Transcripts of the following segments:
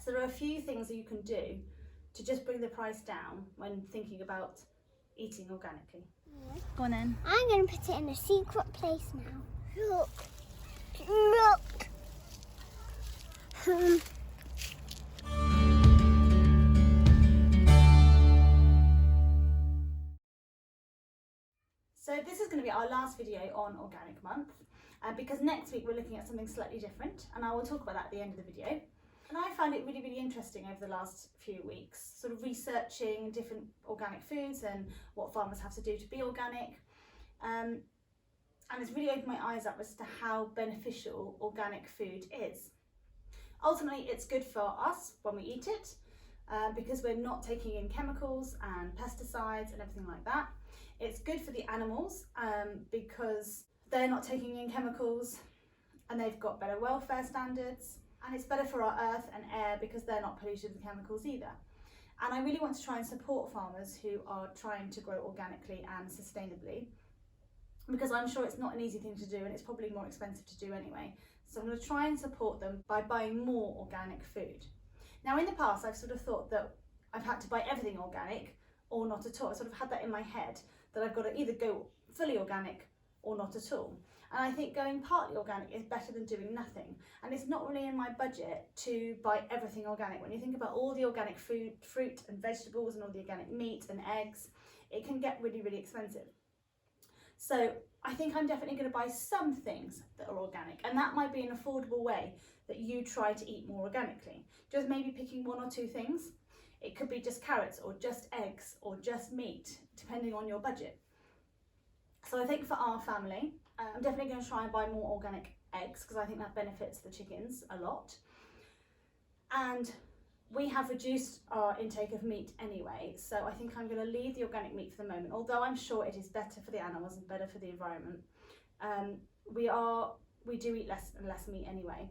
So there are a few things that you can do to just bring the price down when thinking about eating organically. Go on then. I'm going to put it in a secret place now. Look. Look. So this is going to be our last video on Organic Month, because next week we're looking at something slightly different, and I will talk about that at the end of the video. And I found it really, really interesting over the last few weeks, sort of researching different organic foods and what farmers have to do to be organic. And it's really opened my eyes up as to how beneficial organic food is. Ultimately, it's good for us when we eat it, because we're not taking in chemicals and pesticides and everything like that. It's good for the animals, because they're not taking in chemicals and they've got better welfare standards. And it's better for our earth and air because they're not polluted with chemicals either. And I really want to try and support farmers who are trying to grow organically and sustainably, because I'm sure it's not an easy thing to do and it's probably more expensive to do anyway. So I'm going to try and support them by buying more organic food. Now in the past I've sort of thought that I've had to buy everything organic or not at all. I sort of had that in my head that I've got to either go fully organic or not at all. And I think going partly organic is better than doing nothing. And it's not really in my budget to buy everything organic. When you think about all the organic food, fruit and vegetables and all the organic meat and eggs, it can get really, really expensive. So I think I'm definitely going to buy some things that are organic, and that might be an affordable way that you try to eat more organically. Just maybe picking one or two things. It could be just carrots or just eggs or just meat, depending on your budget. So I think for our family, I'm definitely going to try and buy more organic eggs because I think that benefits the chickens a lot. And we have reduced our intake of meat anyway, so I think I'm going to leave the organic meat for the moment, although I'm sure it is better for the animals and better for the environment. We do eat less and less meat anyway,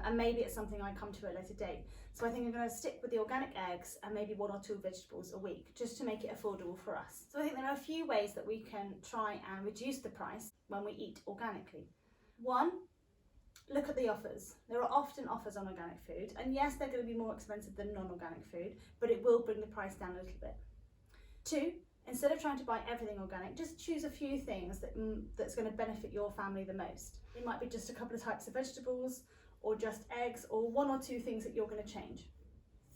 and maybe it's something I come to at a later date. So I think I'm going to stick with the organic eggs and maybe one or two vegetables a week, just to make it affordable for us. So I think there are a few ways that we can try and reduce the price when we eat organically. One, look at the offers. There are often offers on organic food, and yes, they're going to be more expensive than non-organic food, but it will bring the price down a little bit. Two, instead of trying to buy everything organic, just choose a few things that's going to benefit your family the most. It might be just a couple of types of vegetables, or just eggs, or one or two things that you're going to change.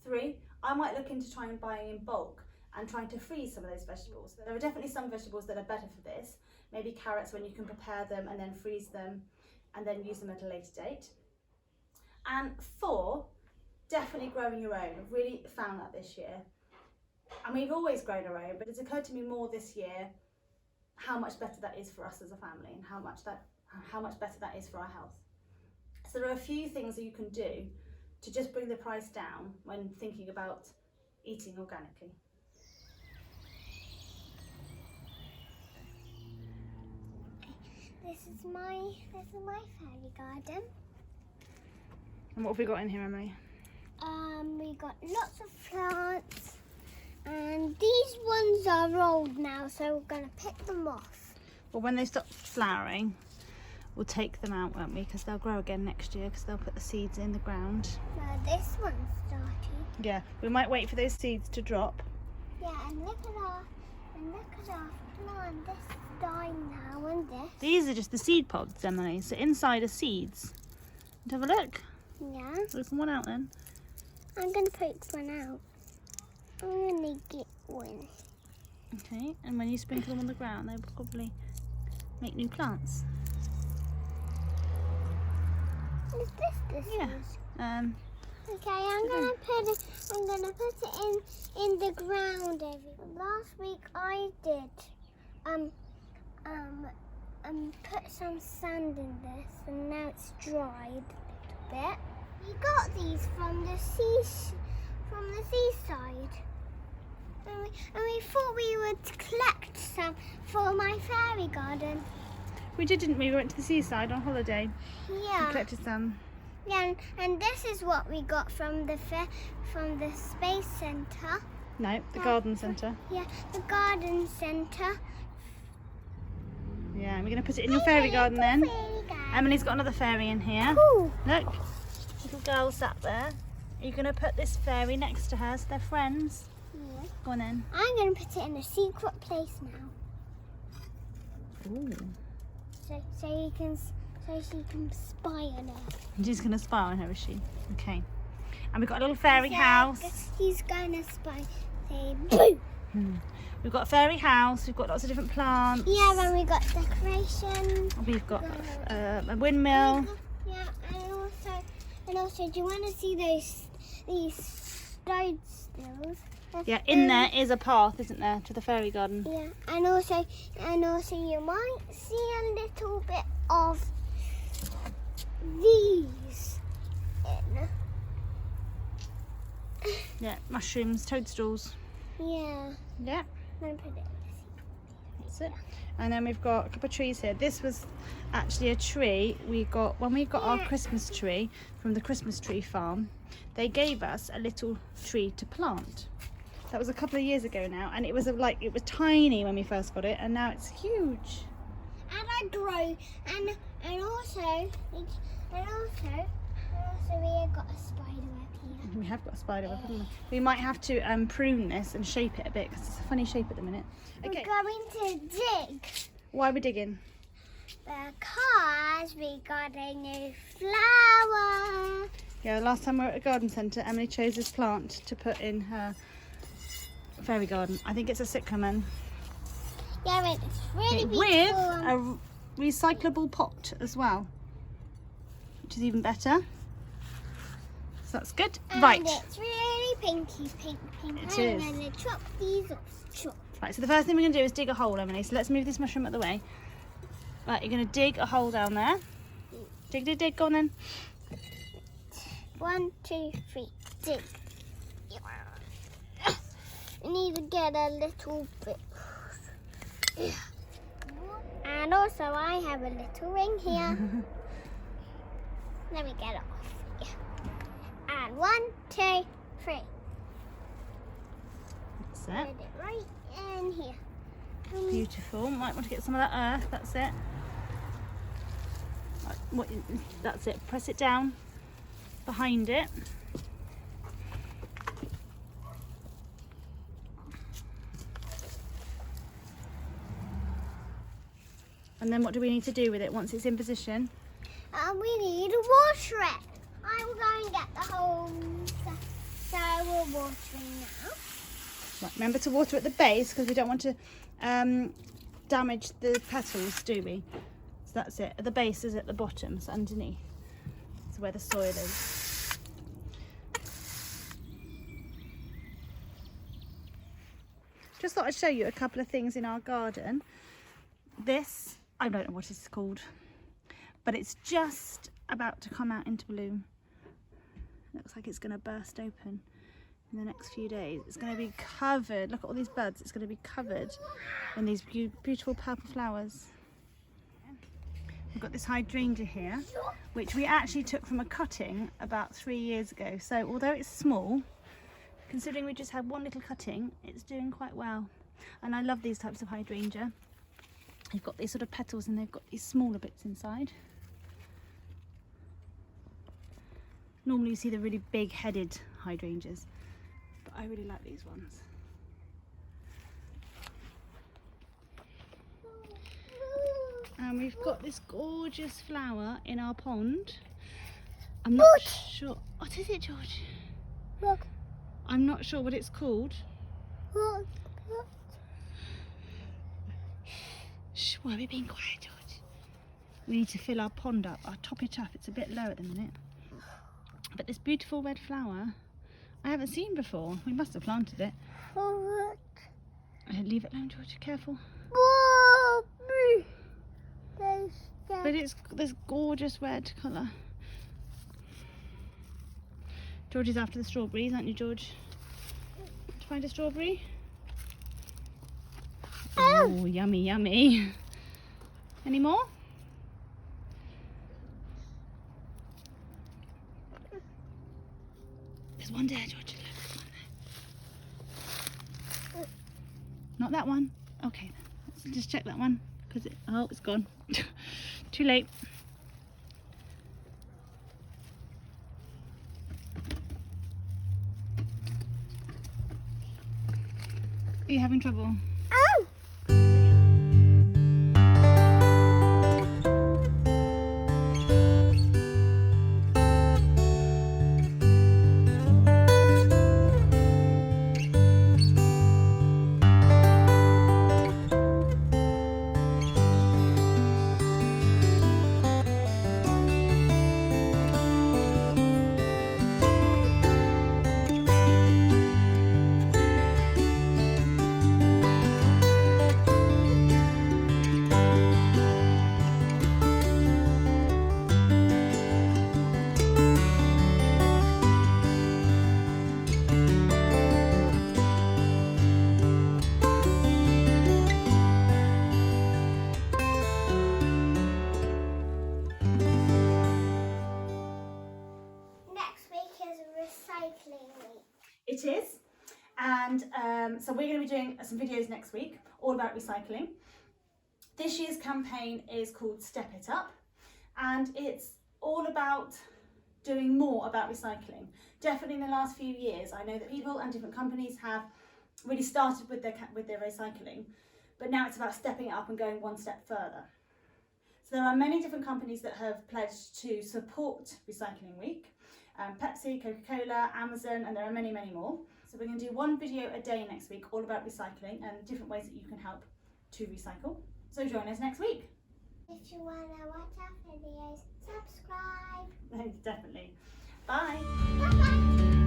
Three, I might look into trying and buying in bulk and trying to freeze some of those vegetables. There are definitely some vegetables that are better for this. Maybe carrots, when you can prepare them and then freeze them and then use them at a later date. And four, definitely growing your own. I've really found that this year. And we've always grown our own, but it's occurred to me more this year how much better that is for us as a family and how much better that is for our health. So there are a few things that you can do to just bring the price down when thinking about eating organically. This is my fairy garden. And what have we got in here, Emily? We got lots of plants, and these ones are old now, so we're gonna pick them off. Well, when they stop flowering, we'll take them out, won't we? Because they'll grow again next year, because they'll put the seeds in the ground. This one's started. Yeah, we might wait for those seeds to drop. Yeah, and look at our plant. This is dying now, and this. These are just the seed pods, Emily. So inside are seeds. Have a look. Yeah. Open one out then. I'm gonna pick one out. I'm gonna get one. Okay, and when you sprinkle them on the ground, they'll probably make new plants. Is this Yeah. is? Okay, I'm gonna put it in the ground. Last week I did put some sand in this, and now it's dried a little bit. We got these from the seaside, and we thought we would collect some for my fairy garden. We did, didn't we? We went to the seaside on holiday. Yeah. We collected some. Yeah, and this is what we got from the space centre. No, the garden centre. Yeah, the garden centre. Yeah, and we're going to put it in your fairy garden then. Fairy garden. Emily's got another fairy in here. Cool. Look, little girl sat there. Are you going to put this fairy next to her so they're friends? Yeah. Go on then. I'm going to put it in a secret place now. Ooh. So she can spy on her. She's going to spy on her, is she? Okay. And we've got a little fairy house. He's going to spy. Say boo! We've got a fairy house. We've got lots of different plants. Yeah, then we got decoration. We've got a windmill. Yeah, and also, do you want to see these toadstools? Yeah, in there is a path, isn't there, to the fairy garden? Yeah, and also you might see a little bit of these in. Yeah, mushrooms, toadstools. Yeah. Yeah, I'm gonna put it. that's it. And then we've got a couple of trees here. This was actually a tree we got when we got our Christmas tree from the Christmas tree farm. They gave us a little tree to plant. That was a couple of years ago now, and it was tiny when we first got it, and now it's huge. And I grow, and also we have got a spider web here. We have got a spider web, haven't we? We might have to prune this and shape it a bit because it's a funny shape at the minute. Okay. We're going to dig Why are we digging? because we got a new flower. Yeah, last time we were at a garden centre, Emily chose this plant to put in her fairy garden. I think it's a cyclamen. Yeah, it's really With beautiful. a recyclable pot as well, which is even better. So that's good. And Right. it's really pinky, pink. It I'm is. going to chop these off. Chop. Right, so the first thing we're going to do is dig a hole, Emily. So let's move this mushroom out of the way. Right, you're going to dig a hole down there. Dig, dig, dig. Go on then. 1, 2, 3, dig. We need to get a little bit. And also, I have a little ring here. Let me get it off. Yeah. And 1, 2, 3. That's Put it. it right in here. Beautiful. Might want to get some of that earth. That's it. Right, that's it. Press it down behind it. And then what do we need to do with it once it's in position? We need to water it. I will go and get the whole stuff. So we're watering now. Right, remember to water at the base because we don't want to damage the petals, do we? So that's it. At the base is at the bottom, so underneath. It's where the soil is. Just thought I'd show you a couple of things in our garden. This, I don't know what it's called, but it's just about to come out into bloom. Looks like it's going to burst open in the next few days. It's going to be covered, look at all these buds, it's going to be covered in these beautiful purple flowers. We've got this hydrangea here, which we actually took from a cutting about 3 years ago. So although it's small, considering we just had one little cutting, it's doing quite well. And I love these types of hydrangea. They've got these sort of petals and they've got these smaller bits inside. Normally you see the really big headed hydrangeas, but I really like these ones. And we've got this gorgeous flower in our pond. I'm not sure. What is it, George? Look. I'm not sure what it's called. Look. Shh, why are we being quiet, George? We need to fill our pond up. I'll top it up. It's a bit low at the minute. But this beautiful red flower, I haven't seen before. We must have planted it. Look. Leave it alone, George. Careful. But it's this gorgeous red colour. George is after the strawberries, aren't you, George? To find a strawberry? Oh, yummy, yummy. Any more? There's one there, George. Not that one. Okay, let's just check that one because it's gone. Too late. Are you having trouble? Oh! It is, and so we're going to be doing some videos next week all about recycling. This year's campaign is called Step It Up, and it's all about doing more about recycling. Definitely in the last few years, I know that people and different companies have really started with their recycling, but now it's about stepping it up and going one step further. So there are many different companies that have pledged to support Recycling Week. Pepsi, Coca-Cola, Amazon, and there are many, many more. So we're going to do one video a day next week all about recycling and different ways that you can help to recycle. So join us next week. If you want to watch our videos, subscribe. Definitely. Bye. Bye-bye.